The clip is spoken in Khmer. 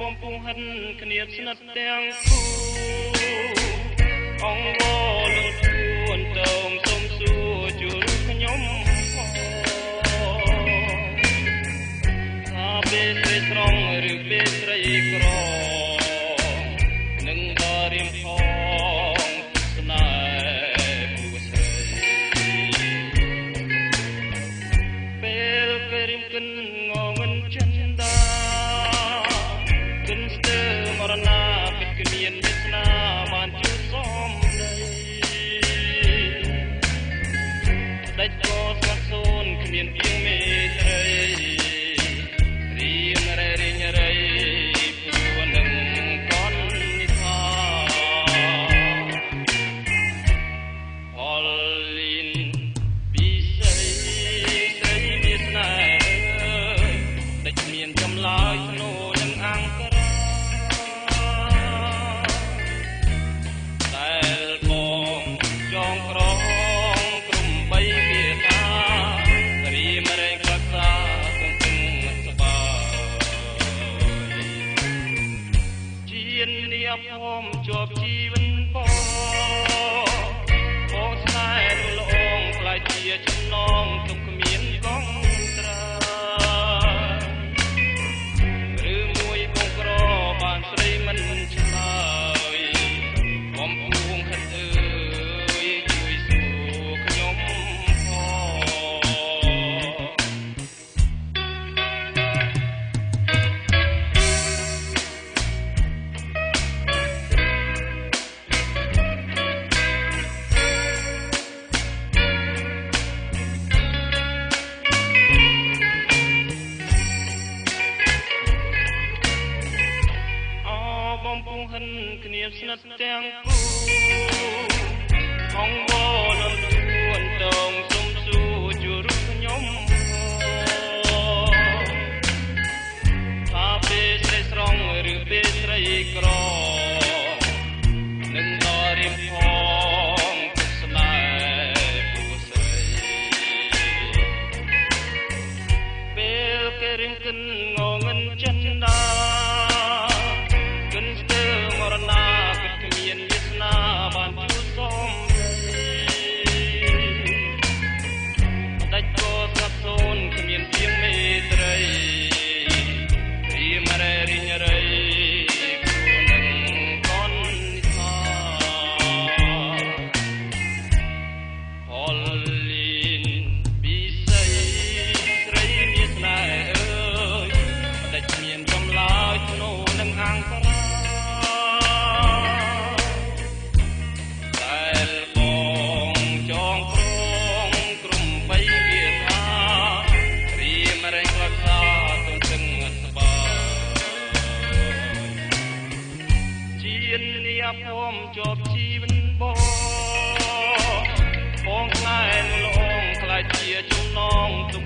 បំពុះហិនគ្នាស្និទ្ធទាំងគូអងវលងទួនតងសុំសួរជួលខ្ញុំថាពេលស្រីស្រងឬពេលស្រីក្រនឹងបរិមផងស្នេហ៍គូស្រីពេលពេលរិមគិនងងិនចិនដាគិនស្ទើមរណាពិតគ្មានវាសនាបានជួបសំដីដាច់ក៏ស្ងាត់សូនគ្មានពីងមេត្រីผมจบชีวิตพอสายละองกลายเชียจำนองตุกเมียนกองตราหรือมวยกองกรอบานใส่มันชายผมพวงขัดเอ่ยช่วยสู่ขยมพอហិនគ្នាស្និទ្ធទាំងគូអងវលំទួនតងសុំសួរជួលខ្ញុំថាពេលស្រីស្រងឬពេលស្រីក្រនឹងតរៀមផងទុកស្នេហ៍គូស្រីពេលគេរៀមគិនងងិនចិនដាผมจบชีวิตบ่องสายละองกลายเชียจำนองตุก